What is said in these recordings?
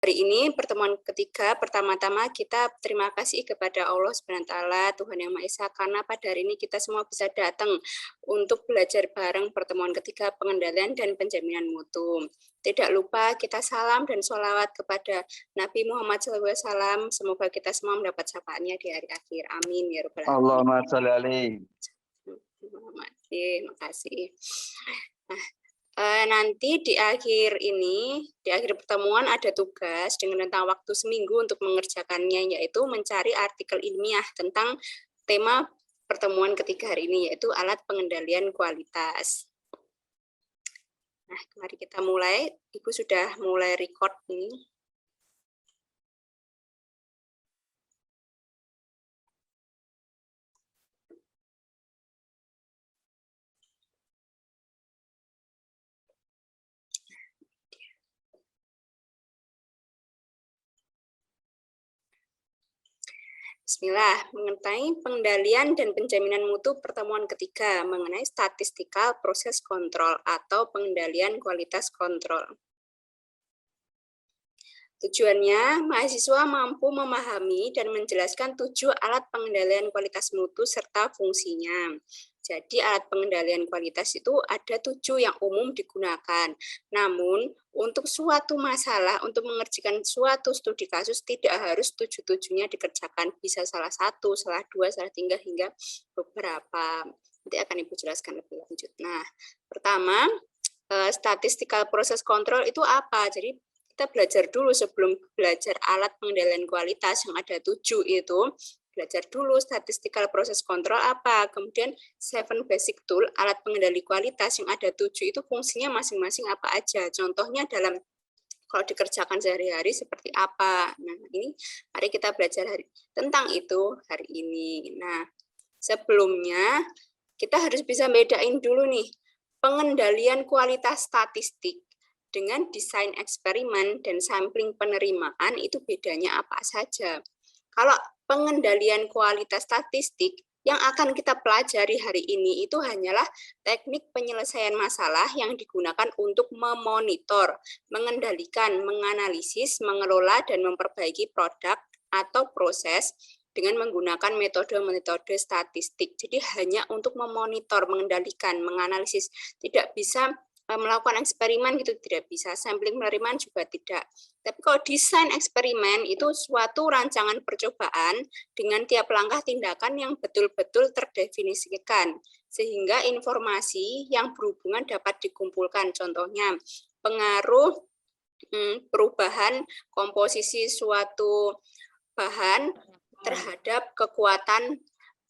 Hari ini pertemuan ketiga, pertama-tama kita terima kasih kepada Allah Subhanahu wa taala, Tuhan Yang Maha Esa, karena pada hari ini kita semua bisa datang untuk belajar bareng pertemuan ketiga pengendalian dan penjaminan mutu. Tidak lupa kita salam dan sholawat kepada Nabi Muhammad SAW. Semoga kita semua mendapat syafaatnya di hari akhir. Amin ya rabbal alamin. Allahumma sholli alaihi. Terima kasih. Nanti di akhir ini, di akhir pertemuan ada tugas dengan rentang waktu seminggu untuk mengerjakannya, yaitu mencari artikel ilmiah tentang tema pertemuan ketiga hari ini, yaitu alat pengendalian kualitas. Nah, mari kita mulai. Ibu sudah mulai record ini. Bismillah, mengenai pengendalian dan penjaminan mutu pertemuan ketiga mengenai statistical process control atau pengendalian kualitas kontrol. Tujuannya, mahasiswa mampu memahami dan menjelaskan 7 alat pengendalian kualitas mutu serta fungsinya. Jadi alat pengendalian kualitas itu ada 7 yang umum digunakan. Namun, untuk suatu masalah, untuk mengerjakan suatu studi kasus, tidak harus 7-7-nya dikerjakan. Bisa salah 1, salah 2, salah 3, hingga beberapa. Nanti akan Ibu jelaskan lebih lanjut. Nah, pertama, statistical process control itu apa? Jadi, kita belajar dulu sebelum belajar alat pengendalian kualitas yang ada 7 itu, belajar dulu statistical process control apa, kemudian 7 basic tool, alat pengendali kualitas yang ada 7 itu fungsinya masing-masing apa aja, contohnya dalam kalau dikerjakan sehari-hari seperti apa. Nah, ini mari kita belajar tentang itu hari ini. Nah, sebelumnya kita harus bisa bedain dulu nih, pengendalian kualitas statistik dengan desain eksperimen dan sampling penerimaan itu bedanya apa saja. Kalau pengendalian kualitas statistik yang akan kita pelajari hari ini itu hanyalah teknik penyelesaian masalah yang digunakan untuk memonitor, mengendalikan, menganalisis, mengelola, dan memperbaiki produk atau proses dengan menggunakan metode-metode statistik. Jadi hanya untuk memonitor, mengendalikan, menganalisis, tidak bisa melakukan eksperimen gitu, tidak bisa, sampling penerimaan juga tidak. Tapi kalau desain eksperimen itu suatu rancangan percobaan dengan tiap langkah tindakan yang betul-betul terdefinisikan, sehingga informasi yang berhubungan dapat dikumpulkan, contohnya pengaruh perubahan komposisi suatu bahan terhadap kekuatan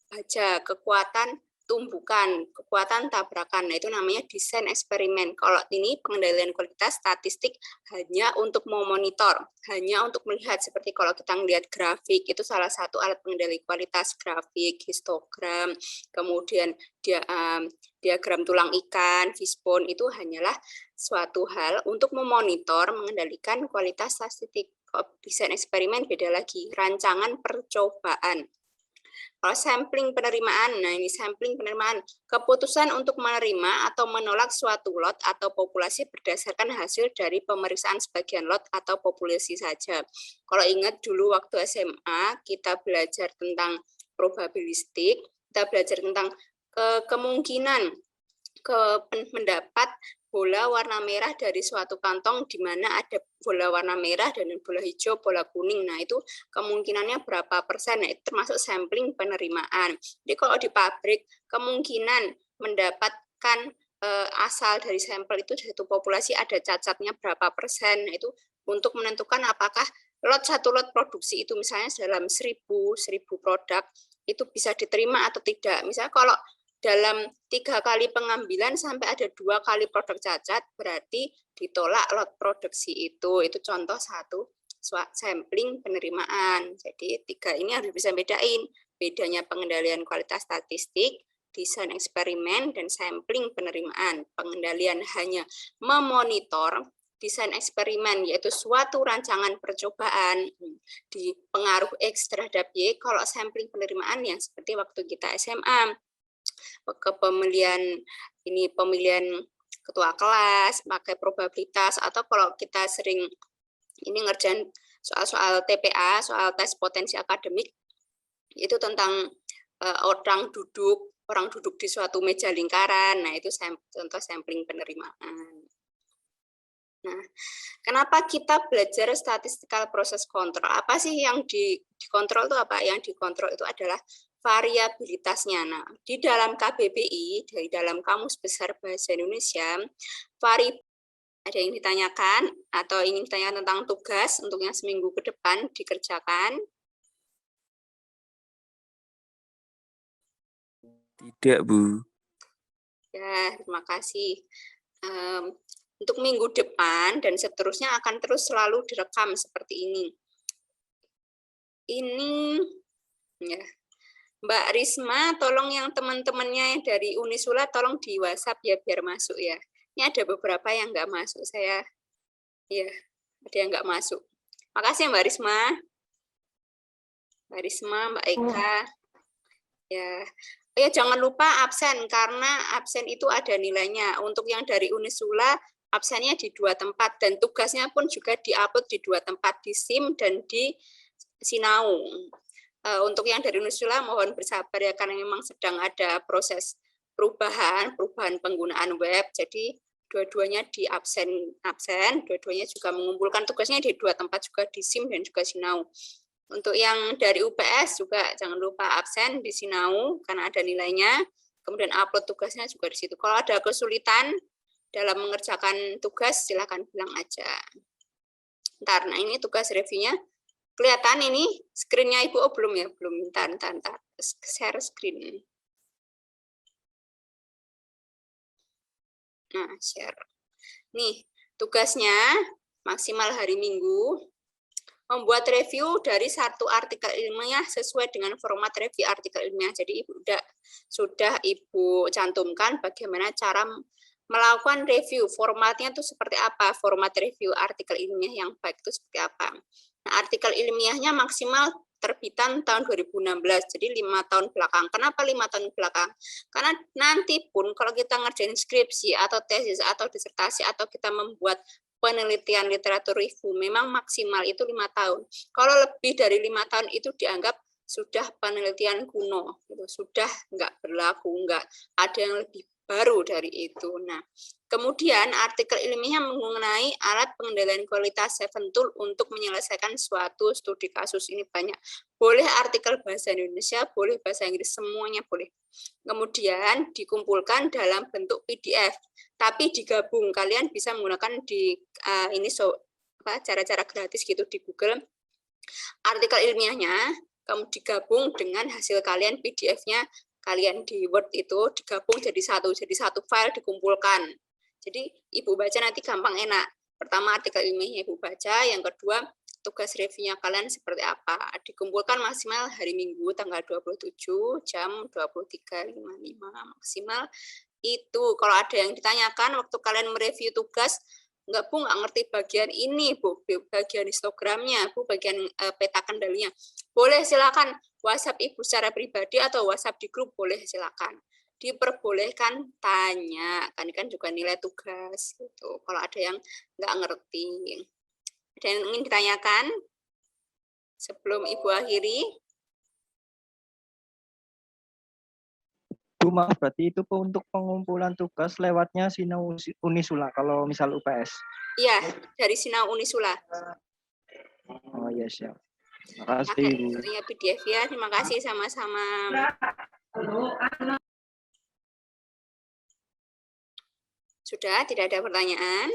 baja, kekuatan tumbukan, kekuatan tabrakan. Nah, itu namanya desain eksperimen. Kalau ini pengendalian kualitas statistik hanya untuk memonitor, hanya untuk melihat, seperti kalau kita melihat grafik, itu salah satu alat pengendali kualitas, grafik, histogram, kemudian diagram tulang ikan, fishbone, itu hanyalah suatu hal untuk memonitor, mengendalikan kualitas statistik. Kalau desain eksperimen beda lagi, rancangan percobaan. Kalau sampling penerimaan, nah ini sampling penerimaan, keputusan untuk menerima atau menolak suatu lot atau populasi berdasarkan hasil dari pemeriksaan sebagian lot atau populasi saja. Kalau ingat dulu waktu SMA, kita belajar tentang probabilistik, kita belajar tentang kemungkinan mendapat bola warna merah dari suatu kantong di mana ada bola warna merah dan bola hijau, bola kuning. Nah, itu kemungkinannya berapa persen? Nah, itu termasuk sampling penerimaan. Jadi kalau di pabrik, kemungkinan mendapatkan asal dari sampel itu satu populasi ada cacatnya berapa persen. Nah, itu untuk menentukan apakah satu lot produksi itu misalnya dalam 1000 produk itu bisa diterima atau tidak. Misalnya kalau dalam 3 kali pengambilan sampai ada 2 kali produk cacat, berarti ditolak lot produksi itu. Itu contoh satu sampling penerimaan. Jadi 3 ini harus bisa bedain. Bedanya pengendalian kualitas statistik, desain eksperimen, dan sampling penerimaan. Pengendalian hanya memonitor, desain eksperimen yaitu suatu rancangan percobaan di pengaruh X terhadap Y. Kalau sampling penerimaan yang seperti waktu kita SMA, pemilihan ketua kelas, pakai probabilitas, atau kalau kita sering Ini ngerjain soal-soal TPA, soal tes potensi akademik, itu tentang orang duduk di suatu meja lingkaran. Nah, itu contoh sampling penerimaan. Nah, kenapa kita belajar statistical process control? Apa sih yang dikontrol itu apa? Yang dikontrol itu adalah variabilitasnya. Nah, di dalam KBBI, dari dalam Kamus Besar Bahasa Indonesia, ada yang ditanyakan atau ingin ditanyakan tentang tugas untuk yang seminggu ke depan dikerjakan? Tidak, Bu. Ya, terima kasih. Untuk minggu depan dan seterusnya akan terus selalu direkam seperti ini. Ini, ya, Mbak Risma, tolong yang teman-temannya dari Unisula, tolong di WhatsApp ya, biar masuk ya. Ini ada beberapa yang nggak masuk, ya, ada yang nggak masuk. Makasih Mbak Risma. Mbak Risma, Mbak Eka. Ya, jangan lupa absen, karena absen itu ada nilainya. Untuk yang dari Unisula, absennya di 2 tempat, dan tugasnya pun juga diupload di 2 tempat, di SIM dan di Sinau. Untuk yang dari Unisula, mohon bersabar ya, karena memang sedang ada proses perubahan penggunaan web, jadi dua-duanya di absen, dua-duanya juga mengumpulkan tugasnya di 2 tempat, juga di SIM dan juga Sinau. Untuk yang dari UPS juga jangan lupa absen di Sinau karena ada nilainya, kemudian upload tugasnya juga di situ. Kalau ada kesulitan dalam mengerjakan tugas, silakan bilang aja. Ntar, nah ini tugas reviewnya. Kelihatan ini screen-nya Ibu? Oh, belum ya, belum. Ntar. Share screen. Nah, share. Nih, tugasnya maksimal hari Minggu. Membuat review dari 1 artikel ilmiah sesuai dengan format review artikel ilmiah. Jadi sudah Ibu cantumkan bagaimana cara melakukan review. Formatnya itu seperti apa? Format review artikel ilmiah yang baik itu seperti apa? Nah, artikel ilmiahnya maksimal terbitan tahun 2016, jadi 5 tahun belakang. Kenapa 5 tahun belakang? Karena nanti pun kalau kita ngerjain skripsi atau tesis atau disertasi atau kita membuat penelitian literatur review, memang maksimal itu 5 tahun. Kalau lebih dari 5 tahun itu dianggap sudah penelitian kuno, gitu. Sudah nggak berlaku, nggak ada yang lebih baru dari itu. Nah, kemudian artikel ilmiah mengenai alat pengendalian kualitas 7 tool untuk menyelesaikan suatu studi kasus. Ini banyak. Boleh artikel bahasa Indonesia, boleh bahasa Inggris, semuanya boleh. Kemudian dikumpulkan dalam bentuk PDF, tapi digabung. Kalian bisa menggunakan di ini cara-cara gratis gitu di Google. Artikel ilmiahnya kamu digabung dengan hasil kalian PDF-nya, kalian di Word itu digabung jadi satu file dikumpulkan. Jadi Ibu baca nanti gampang enak. Pertama artikel ilmiahnya Ibu baca, yang kedua tugas reviewnya kalian seperti apa. Dikumpulkan maksimal hari Minggu tanggal 27 jam 23.55 maksimal. Itu kalau ada yang ditanyakan waktu kalian mereview tugas, enggak Bu, nggak ngerti bagian ini Bu, bagian histogramnya Bu, bagian peta kendalinya, boleh silakan WhatsApp Ibu secara pribadi atau WhatsApp di grup, boleh silakan. Diperbolehkan tanya, kan juga nilai tugas gitu. Kalau ada yang nggak ngerti, ada yang ingin ditanyakan sebelum Ibu akhiri? Bu, maaf, berarti itu untuk pengumpulan tugas lewatnya Sinau Unisula kalau misal UPS? Iya, dari Sinau Unisula. Oh iya, siap. Terima kasih, Bu. PDF ya, terima kasih sama-sama. Sudah, tidak ada pertanyaan?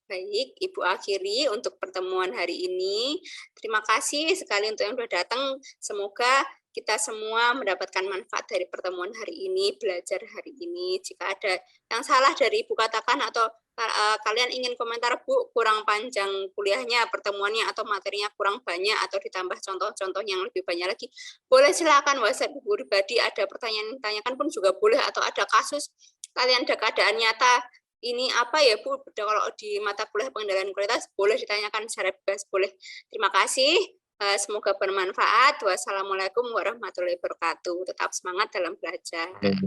Baik, Ibu akhiri untuk pertemuan hari ini. Terima kasih sekali untuk yang sudah datang. Semoga kita semua mendapatkan manfaat dari pertemuan hari ini, belajar hari ini. Jika ada yang salah dari Ibu katakan atau kalian ingin komentar, Bu, kurang panjang kuliahnya, pertemuannya, atau materinya kurang banyak, atau ditambah contoh-contoh yang lebih banyak lagi, boleh silakan WhatsApp Ibu pribadi, ada pertanyaan yang ditanyakan pun juga boleh, atau ada kasus, kalian ada keadaan nyata, ini apa ya Bu, kalau di mata kuliah pengendalian kualitas, boleh ditanyakan secara bebas, boleh. Terima kasih, semoga bermanfaat. Wassalamualaikum warahmatullahi wabarakatuh. Tetap semangat dalam belajar.